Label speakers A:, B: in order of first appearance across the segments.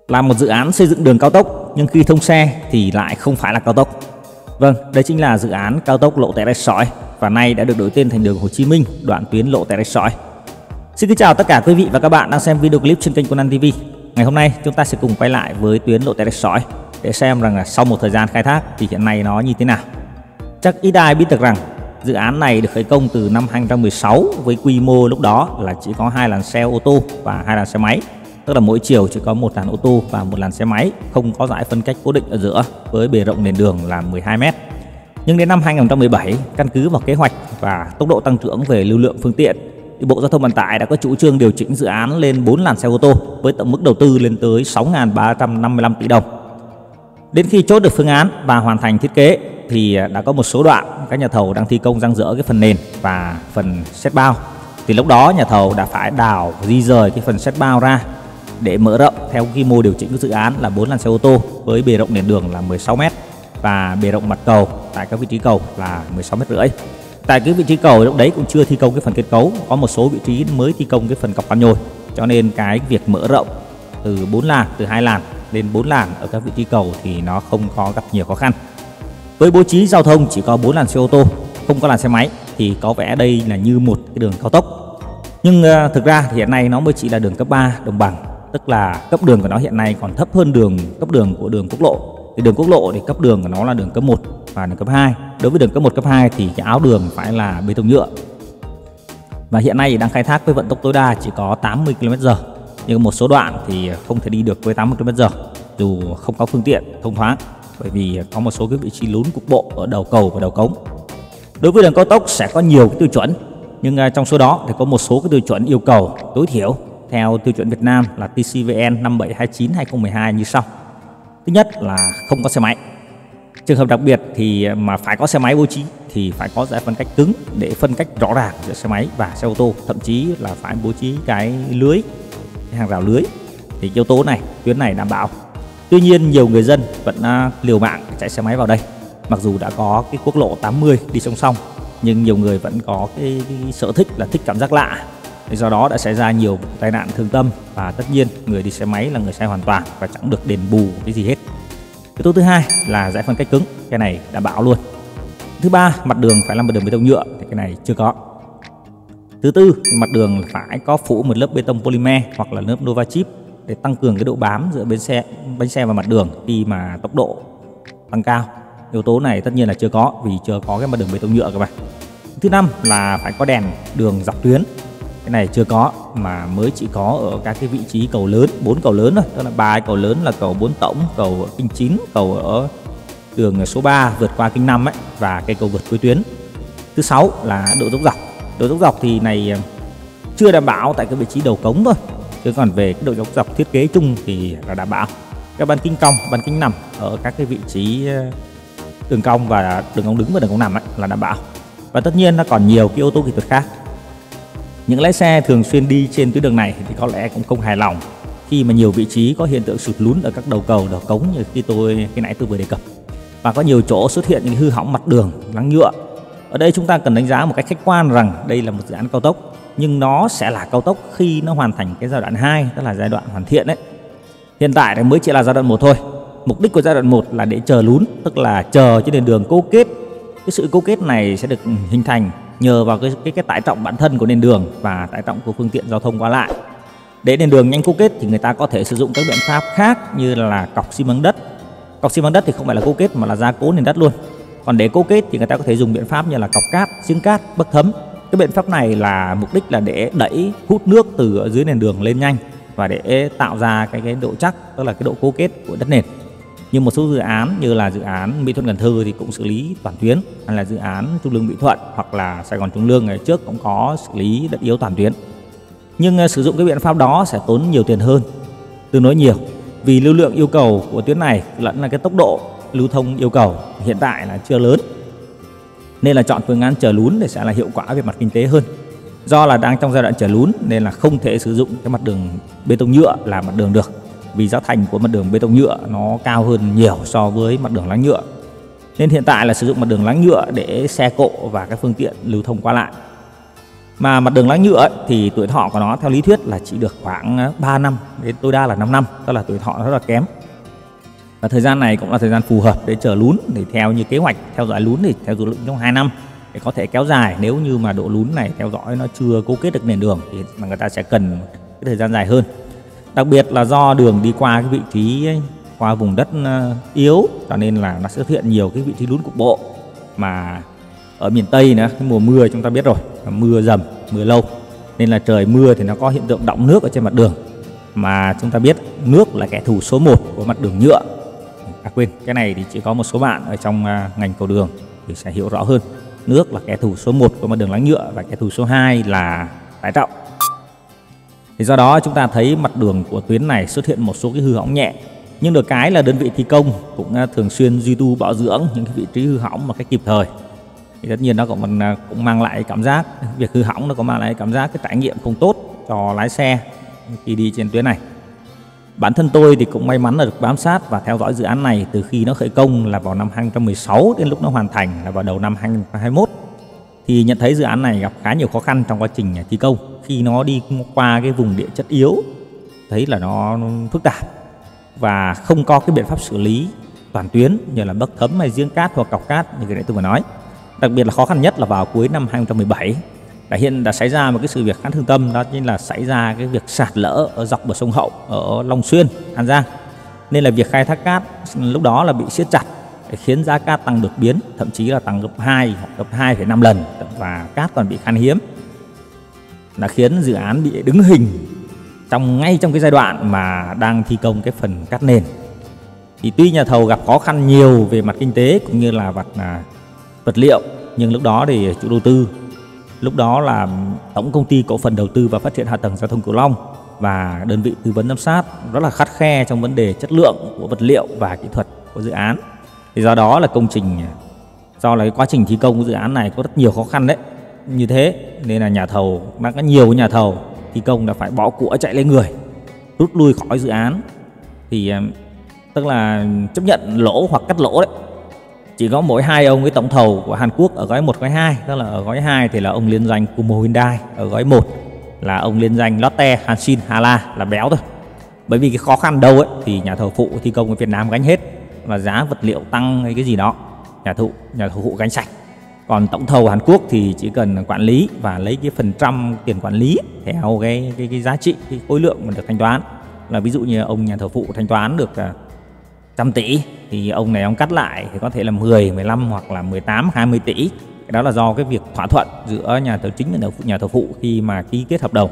A: Làm một dự án xây dựng đường cao tốc nhưng khi thông xe thì lại không phải là cao tốc. Vâng, đây chính là dự án cao tốc Lộ Tẻ Rạch Sỏi và nay đã được đổi tên thành đường Hồ Chí Minh, đoạn tuyến Lộ Tẻ Rạch Sỏi. Xin kính chào tất cả quý vị và các bạn đang xem video clip trên kênh Quân An TV. Ngày hôm nay chúng ta sẽ cùng quay lại với tuyến Lộ Tẻ Rạch Sỏi để xem rằng là sau một thời gian khai thác thì hiện nay nó như thế nào. Chắc ít ai biết được rằng dự án này được khởi công từ năm 2016 với quy mô lúc đó là chỉ có 2 làn xe ô tô và 2 làn xe máy. Tức là mỗi chiều chỉ có 1 làn ô tô và 1 làn xe máy, không có dải phân cách cố định ở giữa với bề rộng nền đường là 12 m. Nhưng đến năm 2017, căn cứ vào kế hoạch và tốc độ tăng trưởng về lưu lượng phương tiện, thì Bộ Giao thông Vận tải đã có chủ trương điều chỉnh dự án lên 4 làn xe ô tô với tổng mức đầu tư lên tới 6.355 tỷ đồng. Đến khi chốt được phương án và hoàn thành thiết kế thì đã có một số đoạn các nhà thầu đang thi công dang dở cái phần nền và phần sét bao. Thì lúc đó nhà thầu đã phải đào di rời cái phần sét bao ra để mở rộng theo quy mô điều chỉnh của dự án là 4 làn xe ô tô với bề rộng nền đường là 16 m và bề rộng mặt cầu tại các vị trí cầu là 16,5 m. Tại cái vị trí cầu lúc đấy cũng chưa thi công cái phần kết cấu, có một số vị trí mới thi công cái phần cọc khoan nhồi, cho nên cái việc mở rộng từ 4 làn, từ 2 làn lên 4 làn ở các vị trí cầu thì nó không có gặp nhiều khó khăn. Với bố trí giao thông chỉ có 4 làn xe ô tô, không có làn xe máy thì có vẻ đây là như một cái đường cao tốc. Nhưng thực ra thì hiện nay nó mới chỉ là đường cấp 3 đồng bằng, tức là cấp đường của nó hiện nay còn thấp hơn cấp đường của đường quốc lộ. Thì đường quốc lộ thì cấp đường của nó là đường cấp 1 và đường cấp 2. Đối với đường cấp 1, cấp 2 thì cái áo đường phải là bê tông nhựa. Và hiện nay đang khai thác với vận tốc tối đa chỉ có 80 km/h. Nhưng một số đoạn thì không thể đi được với 80 km/h dù không có phương tiện thông thoáng, bởi vì có một số cái vị trí lún cục bộ ở đầu cầu và đầu cống. Đối với đường cao tốc sẽ có nhiều cái tiêu chuẩn, nhưng trong số đó thì có một số cái tiêu chuẩn yêu cầu tối thiểu theo tiêu chuẩn Việt Nam là TC-VN 5729/2012 như sau. Thứ nhất là không có xe máy. Trường hợp đặc biệt thì mà phải có xe máy bố trí thì phải có dải phân cách cứng để phân cách rõ ràng giữa xe máy và xe ô tô, thậm chí là phải bố trí cái lưới, cái hàng rào lưới, thì yếu tố này, tuyến này đảm bảo. Tuy nhiên nhiều người dân vẫn liều mạng chạy xe máy vào đây, mặc dù đã có cái quốc lộ 80 đi song song, nhưng nhiều người vẫn có cái sở thích là thích cảm giác lạ. Do đó đã xảy ra nhiều vụ tai nạn thương tâm, và tất nhiên người đi xe máy là người sai hoàn toàn và chẳng được đền bù cái gì hết. Yếu tố thứ hai là dải phân cách cứng, cái này đảm bảo luôn. Thứ ba, mặt đường phải là một đường bê tông nhựa, thì cái này chưa có. Thứ tư, mặt đường phải có phủ một lớp bê tông polymer hoặc là lớp Nova Chip để tăng cường cái độ bám giữa bánh xe và mặt đường khi mà tốc độ tăng cao. Yếu tố này tất nhiên là chưa có vì chưa có cái mặt đường bê tông nhựa các bạn. Thứ năm là phải có đèn đường dọc tuyến. Cái này chưa có, mà mới chỉ có ở các cái vị trí cầu lớn, 4 cầu lớn thôi, tức là 3 cầu lớn là cầu 4 Tổng, cầu ở Kinh 9, cầu ở đường số 3 vượt qua Kinh 5 ấy, và cây cầu vượt cuối tuyến. Thứ sáu là độ dốc dọc. Độ dốc dọc thì này chưa đảm bảo tại cái vị trí đầu cống thôi, chứ còn về cái độ dốc dọc thiết kế chung thì là đảm bảo. Các bán kính cong, bán kính nằm ở các cái vị trí đường cong và đường cong đứng và đường cong nằm ấy, là đảm bảo. Và tất nhiên nó còn nhiều cái yếu tố kỹ thuật khác. Những lái xe thường xuyên đi trên tuyến đường này thì có lẽ cũng không hài lòng khi mà nhiều vị trí có hiện tượng sụt lún ở các đầu cầu, đầu cống như khi nãy tôi vừa đề cập, và có nhiều chỗ xuất hiện những hư hỏng mặt đường, láng nhựa. Ở đây chúng ta cần đánh giá một cách khách quan rằng đây là một dự án cao tốc, nhưng nó sẽ là cao tốc khi nó hoàn thành cái giai đoạn 2, tức là giai đoạn hoàn thiện đấy. Hiện tại thì mới chỉ là giai đoạn 1 thôi. Mục đích của giai đoạn 1 là để chờ lún, tức là chờ cho nền đường cố kết. Cái sự cố kết này sẽ được hình thành nhờ vào cái tải trọng bản thân của nền đường và tải trọng của phương tiện giao thông qua lại. Để nền đường nhanh cố kết thì người ta có thể sử dụng các biện pháp khác như là cọc xi măng đất. Cọc xi măng đất thì không phải là cố kết mà là gia cố nền đất luôn. Còn để cố kết thì người ta có thể dùng biện pháp như là cọc cát, giếng cát, bấc thấm. Cái biện pháp này là mục đích là để đẩy hút nước từ ở dưới nền đường lên nhanh và để tạo ra cái độ chắc, tức là cái độ cố kết của đất nền. Nhưng một số dự án như là dự án Mỹ Thuận Cần Thơ thì cũng xử lý toàn tuyến, hay là dự án Trung Lương Mỹ Thuận hoặc là Sài Gòn Trung Lương ngày trước cũng có xử lý đất yếu toàn tuyến. Nhưng sử dụng cái biện pháp đó sẽ tốn nhiều tiền hơn, tương đối nhiều, vì lưu lượng yêu cầu của tuyến này lẫn là cái tốc độ lưu thông yêu cầu hiện tại là chưa lớn, nên là chọn phương án chở lún để sẽ là hiệu quả về mặt kinh tế hơn. Do là đang trong giai đoạn chở lún nên là không thể sử dụng cái mặt đường bê tông nhựa làm mặt đường được, vì giá thành của mặt đường bê tông nhựa nó cao hơn nhiều so với mặt đường láng nhựa. Nên hiện tại là sử dụng mặt đường láng nhựa để xe cộ và các phương tiện lưu thông qua lại. Mà mặt đường láng nhựa ấy, thì tuổi thọ của nó theo lý thuyết là chỉ được khoảng 3 năm đến tối đa là 5 năm, tức là tuổi thọ nó rất là kém. Và thời gian này cũng là thời gian phù hợp để chờ lún, để theo như kế hoạch theo dõi lún thì theo dõi trong 2 năm để có thể kéo dài. Nếu như mà độ lún này theo dõi nó chưa cố kết được nền đường thì mà người ta sẽ cần cái thời gian dài hơn. Đặc biệt là do đường đi qua cái vị trí qua vùng đất yếu, cho nên là nó sẽ xuất hiện nhiều cái vị trí lún cục bộ. Mà ở miền Tây nữa, cái mùa mưa chúng ta biết rồi, mưa dầm, mưa lâu, nên là trời mưa thì nó có hiện tượng đọng nước ở trên mặt đường. Mà chúng ta biết nước là kẻ thù số 1 của mặt đường nhựa. Quên, cái này thì chỉ có một số bạn ở trong ngành cầu đường thì sẽ hiểu rõ hơn. Nước là kẻ thù số 1 của mặt đường láng nhựa và kẻ thù số 2 là tải trọng. Thì do đó chúng ta thấy mặt đường của tuyến này xuất hiện một số cái hư hỏng nhẹ. Nhưng được cái là đơn vị thi công cũng thường xuyên duy tu bảo dưỡng những cái vị trí hư hỏng một cách kịp thời. Thì tất nhiên nó cũng mang lại cảm giác, việc hư hỏng nó có mang lại cảm giác cái trải nghiệm không tốt cho lái xe khi đi trên tuyến này. Bản thân tôi thì cũng may mắn là được bám sát và theo dõi dự án này từ khi nó khởi công là vào năm 2016 đến lúc nó hoàn thành là vào đầu năm 2021. Thì nhận thấy dự án này gặp khá nhiều khó khăn trong quá trình thi công. Khi nó đi qua cái vùng địa chất yếu, thấy là nó phức tạp và không có cái biện pháp xử lý toàn tuyến như là bấc thấm hay giếng cát hoặc cọc cát như cái nãy tôi vừa nói. Đặc biệt là khó khăn nhất là vào cuối năm 2017 đã xảy ra một cái sự việc khá thương tâm, đó chính là xảy ra cái việc sạt lở ở dọc bờ sông Hậu ở Long Xuyên, An Giang. Nên là việc khai thác cát lúc đó là bị siết chặt, khiến giá cát tăng đột biến, thậm chí là tăng gấp 2 hoặc gấp 2,5 lần và cát còn bị khan hiếm. Đã khiến dự án bị đứng hình ngay trong cái giai đoạn mà đang thi công cái phần cát nền. Thì tuy nhà thầu gặp khó khăn nhiều về mặt kinh tế cũng như là vật liệu, nhưng lúc đó thì chủ đầu tư, lúc đó là Tổng Công ty Cổ phần Đầu tư và Phát triển Hạ tầng Giao thông Cửu Long và đơn vị tư vấn giám sát rất là khắt khe trong vấn đề chất lượng của vật liệu và kỹ thuật của dự án. Thì do đó là do là cái quá trình thi công của dự án này có rất nhiều khó khăn đấy. Như thế nên là đã có nhiều nhà thầu thi công đã phải bỏ của chạy lên người, rút lui khỏi dự án. Thì tức là chấp nhận lỗ hoặc cắt lỗ đấy. Chỉ có mỗi hai ông cái tổng thầu của Hàn Quốc ở gói 1, gói 2, tức là ở gói 2 thì là ông liên danh Kumo Hyundai, ở gói 1 là ông liên danh Lotte Hanshin Hala là béo thôi. Bởi vì cái khó khăn đâu ấy thì nhà thầu phụ thi công ở Việt Nam gánh hết, và giá vật liệu tăng hay cái gì đó nhà thầu phụ gánh sạch. Còn tổng thầu Hàn Quốc thì chỉ cần quản lý và lấy cái phần trăm tiền quản lý theo cái giá trị, cái khối lượng mà được thanh toán. Là ví dụ như ông nhà thầu phụ thanh toán được 100 tỷ thì ông này ông cắt lại thì có thể là 10, 15 hoặc là 18, 20 tỷ. Cái đó là do cái việc thỏa thuận giữa nhà thầu chính và nhà thầu phụ khi mà ký kết hợp đồng.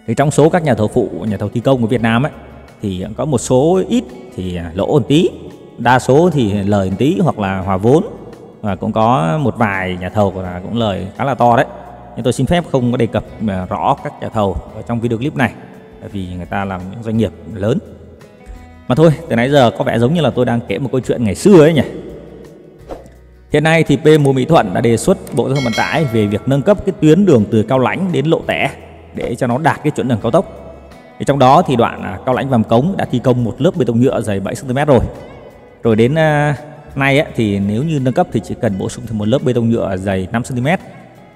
A: Thì trong số các nhà thầu phụ, nhà thầu thi công của Việt Nam ấy thì có một số ít thì lỗ một tí, đa số thì lời một tí hoặc là hòa vốn, và cũng có một vài nhà thầu là cũng lời khá là to đấy. Nhưng tôi xin phép không có đề cập rõ các nhà thầu ở trong video clip này, bởi vì người ta làm những doanh nghiệp lớn. Mà thôi, từ nãy giờ có vẻ giống như là tôi đang kể một câu chuyện ngày xưa ấy nhỉ. Hiện nay thì PMU Mỹ Thuận đã đề xuất Bộ Giao thông Vận tải về việc nâng cấp cái tuyến đường từ Cao Lãnh đến Lộ Tẻ để cho nó đạt cái chuẩn đường cao tốc. Thì trong đó thì đoạn Cao Lãnh Vàm Cống đã thi công một lớp bê tông nhựa dày 7 cm rồi. Rồi đến nay ấy, thì nếu như nâng cấp thì chỉ cần bổ sung thêm một lớp bê tông nhựa dày 5 cm,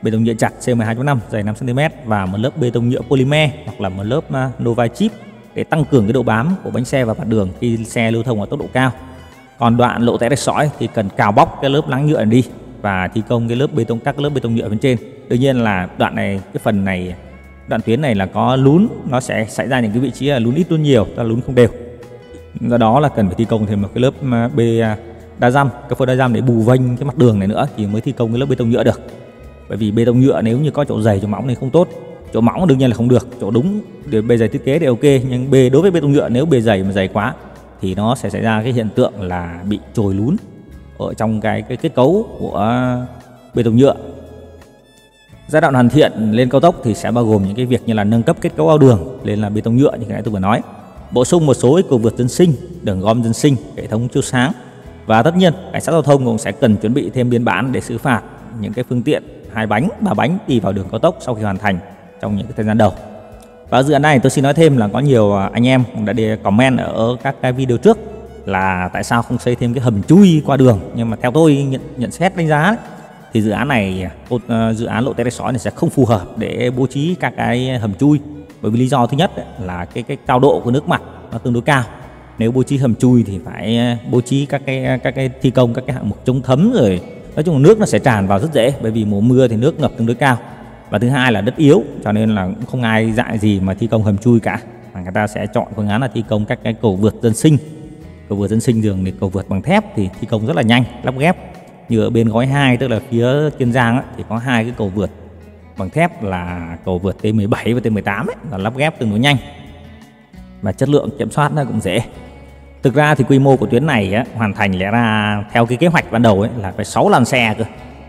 A: bê tông nhựa chặt C12.5 dày 5 cm và một lớp bê tông nhựa polymer hoặc là một lớp Nova Chip để tăng cường cái độ bám của bánh xe và mặt đường khi xe lưu thông ở tốc độ cao. Còn đoạn Lộ Tẻ Rạch Sỏi thì cần cào bóc cái lớp láng nhựa này đi và thi công cái lớp bê tông, các lớp bê tông nhựa bên trên. Đương nhiên là đoạn tuyến này là có lún, nó sẽ xảy ra những cái vị trí là lún ít lún nhiều, là lún không đều. Do đó là cần phải thi công thêm một cái lớp đa dăm, cái phôi đa dăm để bù vênh cái mặt đường này nữa thì mới thi công cái lớp bê tông nhựa được. Bởi vì bê tông nhựa nếu như có chỗ dày chỗ mỏng thì không tốt. Chỗ mỏng đương nhiên là không được, chỗ đúng để bề dày thiết kế thì ok, nhưng đối với bê tông nhựa nếu bề dày mà dày quá thì nó sẽ xảy ra cái hiện tượng là bị trồi lún ở trong cái kết cấu của bê tông nhựa. Giai đoạn hoàn thiện lên cao tốc thì sẽ bao gồm những cái việc như là nâng cấp kết cấu ao đường lên là bê tông nhựa như cái nãy tôi vừa nói, bổ sung một số cầu vượt dân sinh, đường gom dân sinh, hệ thống chiếu sáng, và tất nhiên cảnh sát giao thông cũng sẽ cần chuẩn bị thêm biên bản để xử phạt những cái phương tiện 2 bánh, 3 bánh đi vào đường cao tốc sau khi hoàn thành trong những cái thời gian đầu. Và dự án này tôi xin nói thêm là có nhiều anh em đã để comment ở các cái video trước là tại sao không xây thêm cái hầm chui qua đường, nhưng mà theo tôi nhận xét đánh giá ấy, thì dự án lộ tẻ rạch sỏi này sẽ không phù hợp để bố trí các cái hầm chui, bởi vì lý do thứ nhất là cái cao độ của nước mặt nó tương đối cao. Nếu bố trí hầm chui thì phải bố trí các cái thi công các cái hạng mục chống thấm, rồi nói chung là nước nó sẽ tràn vào rất dễ, bởi vì mùa mưa thì nước ngập tương đối cao, và thứ hai là đất yếu, cho nên là cũng không ai dại gì mà thi công hầm chui cả, mà người ta sẽ chọn phương án là thi công các cái cầu vượt dân sinh. Cầu vượt dân sinh thường thì cầu vượt bằng thép thì thi công rất là nhanh, lắp ghép. Như ở bên gói 2 tức là phía Kiên Giang thì có 2 cái cầu vượt bằng thép là cầu vượt T17 và T18 là lắp ghép tương đối nhanh và chất lượng kiểm soát nó cũng dễ. Thực ra thì quy mô của tuyến này hoàn thành lẽ ra theo cái kế hoạch ban đầu là phải 6 làn xe cơ,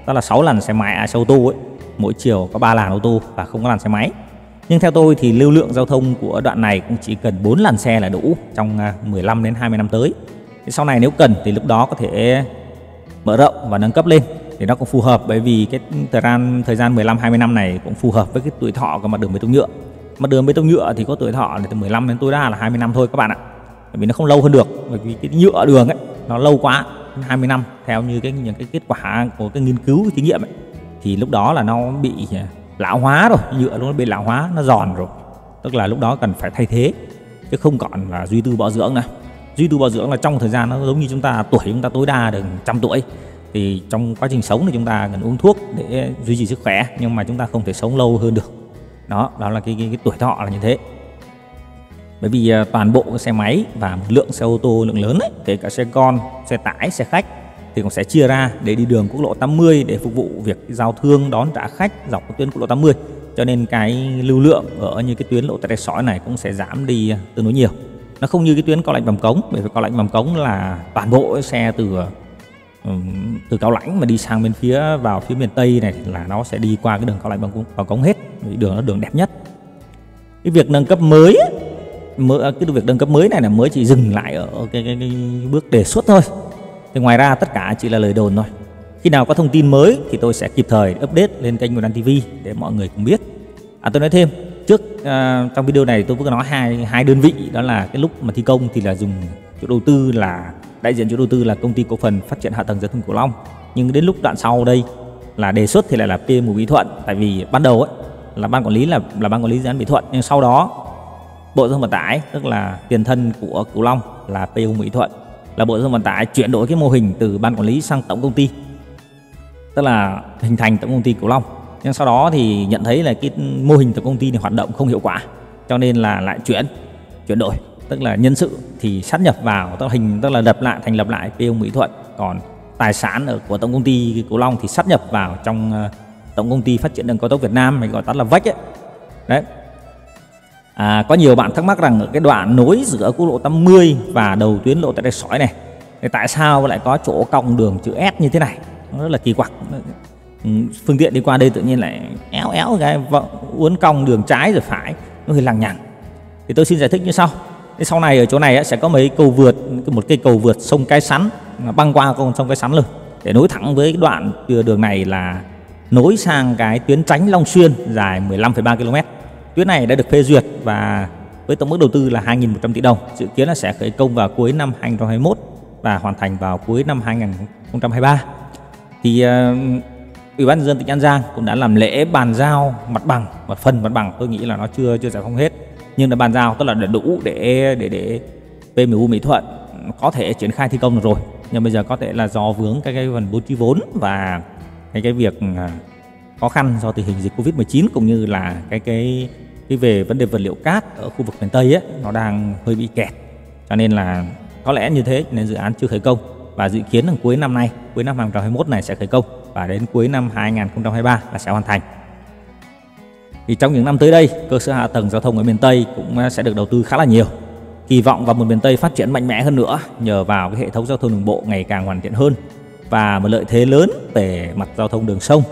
A: đó là 6 làn xe máy, xe ô tô mỗi chiều có 3 làn ô tô và không có làn xe máy. Nhưng theo tôi thì lưu lượng giao thông của đoạn này cũng chỉ cần 4 làn xe là đủ trong 15 đến 20 năm tới. Thì sau này nếu cần thì lúc đó có thể mở rộng và nâng cấp lên thì nó cũng phù hợp, bởi vì cái thời gian 15-20 năm này cũng phù hợp với cái tuổi thọ của mặt đường bê tông nhựa. Mặt đường bê tông nhựa thì có tuổi thọ từ 15 đến tối đa là 20 năm thôi các bạn ạ. Bởi vì nó không lâu hơn được, bởi vì cái nhựa đường nó lâu quá, 20 năm theo như những cái kết quả của cái nghiên cứu thí nghiệm thì lúc đó là nó bị lão hóa rồi, nhựa nó bị lão hóa, nó giòn rồi, tức là lúc đó cần phải thay thế chứ không còn là duy tu bảo dưỡng nữa. Duy tu bảo dưỡng là trong thời gian nó giống như chúng ta tối đa được 100 tuổi, thì trong quá trình sống thì chúng ta cần uống thuốc để duy trì sức khỏe, nhưng mà chúng ta không thể sống lâu hơn được. Đó là cái tuổi thọ là như thế. Bởi vì toàn bộ cái xe máy và một lượng xe ô tô lượng lớn kể cả xe con, xe tải, xe khách thì cũng sẽ chia ra để đi đường quốc lộ 80 để phục vụ việc giao thương đón trả khách dọc tuyến quốc lộ 80. Cho nên cái lưu lượng ở như cái tuyến lộ tẻ rạch sỏi này cũng sẽ giảm đi tương đối nhiều. Nó không như cái tuyến Cao Lãnh Vàm Cống, bởi vì Cao Lãnh Vàm Cống là toàn bộ xe từ Cao Lãnh mà đi sang bên vào phía miền Tây này là nó sẽ đi qua cái đường Cao Lãnh Vàm Cống hết, đường nó đường đẹp nhất. Cái việc nâng cấp mới này là mới chỉ dừng lại ở cái bước đề xuất thôi. Thì ngoài ra tất cả chỉ là lời đồn thôi. Khi nào có thông tin mới thì tôi sẽ kịp thời update lên kênh của Đan TV để mọi người cùng biết. Tôi nói thêm trước, trong video này tôi vừa nói hai đơn vị, đó là cái lúc mà thi công thì là dùng chủ đầu tư là đại diện chủ đầu tư là Công ty Cổ phần Phát triển Hạ tầng Giao thông Cửu Long, nhưng đến lúc đoạn sau đây là đề xuất thì lại là PMU Mỹ Thuận, tại vì ban đầu là ban quản lý là ban quản lý dự án Mỹ Thuận, nhưng sau đó Bộ Giao thông Vận tải tức là tiền thân của Cửu Long là PMU Mỹ Thuận, là Bộ Giao thông Vận tải chuyển đổi cái mô hình từ ban quản lý sang tổng công ty, tức là hình thành tổng công ty Cửu Long. Nhưng sau đó thì nhận thấy là cái mô hình tổng công ty này hoạt động không hiệu quả, cho nên là lại chuyển đổi, tức là nhân sự thì sát nhập vào, tức là thành lập lại PMU Mỹ Thuận, còn tài sản của tổng công ty Cửu Long thì sát nhập vào trong Tổng công ty Phát triển đường cao tốc Việt Nam, mình gọi tắt là VEC đấy. Có nhiều bạn thắc mắc rằng ở cái đoạn nối giữa quốc lộ 80 và đầu tuyến lộ tẻ rạch sỏi này thì tại sao lại có chỗ cong đường chữ S như thế này, nó rất là kỳ quặc. Phương tiện đi qua đây tự nhiên lại éo cái uốn cong đường trái rồi phải, nó hơi lằng nhằng. Thì tôi xin giải thích như sau. Thì sau này ở chỗ này sẽ có một cây cầu vượt sông Cái Sắn băng qua con sông Cái Sắn luôn, để nối thẳng với cái đoạn đường này là nối sang cái tuyến Tránh Long Xuyên dài 15,3 km. Tuyến này đã được phê duyệt và với tổng mức đầu tư là 2.100 tỷ đồng, dự kiến là sẽ khởi công vào cuối năm 2021 và hoàn thành vào cuối năm 2023. Thì Ủy ban nhân dân tỉnh An Giang cũng đã làm lễ bàn giao mặt bằng, một phần mặt bằng, tôi nghĩ là nó chưa giải phóng hết, nhưng là bàn giao tức là đủ để PMU Mỹ Thuận có thể triển khai thi công được rồi. Nhưng bây giờ có thể là do vướng cái phần bố trí vốn và cái việc khó khăn do tình hình dịch Covid-19, cũng như là cái về vấn đề vật liệu cát ở khu vực miền Tây nó đang hơi bị kẹt, cho nên là có lẽ như thế nên dự án chưa khởi công, và dự kiến là cuối năm 2021 này sẽ khởi công và đến cuối năm 2023 là sẽ hoàn thành. Thì trong những năm tới đây, cơ sở hạ tầng giao thông ở miền Tây cũng sẽ được đầu tư khá là nhiều. Kỳ vọng vào một miền Tây phát triển mạnh mẽ hơn nữa nhờ vào cái hệ thống giao thông đường bộ ngày càng hoàn thiện hơn và một lợi thế lớn về mặt giao thông đường sông.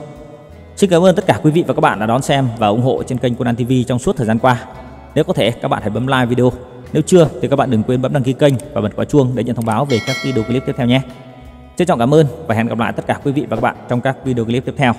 A: Xin cảm ơn tất cả quý vị và các bạn đã đón xem và ủng hộ trên kênh của Đan TV trong suốt thời gian qua. Nếu có thể, các bạn hãy bấm like video. Nếu chưa thì các bạn đừng quên bấm đăng ký kênh và bật quả chuông để nhận thông báo về các video clip tiếp theo nhé. Trân trọng cảm ơn và hẹn gặp lại tất cả quý vị và các bạn trong các video clip tiếp theo.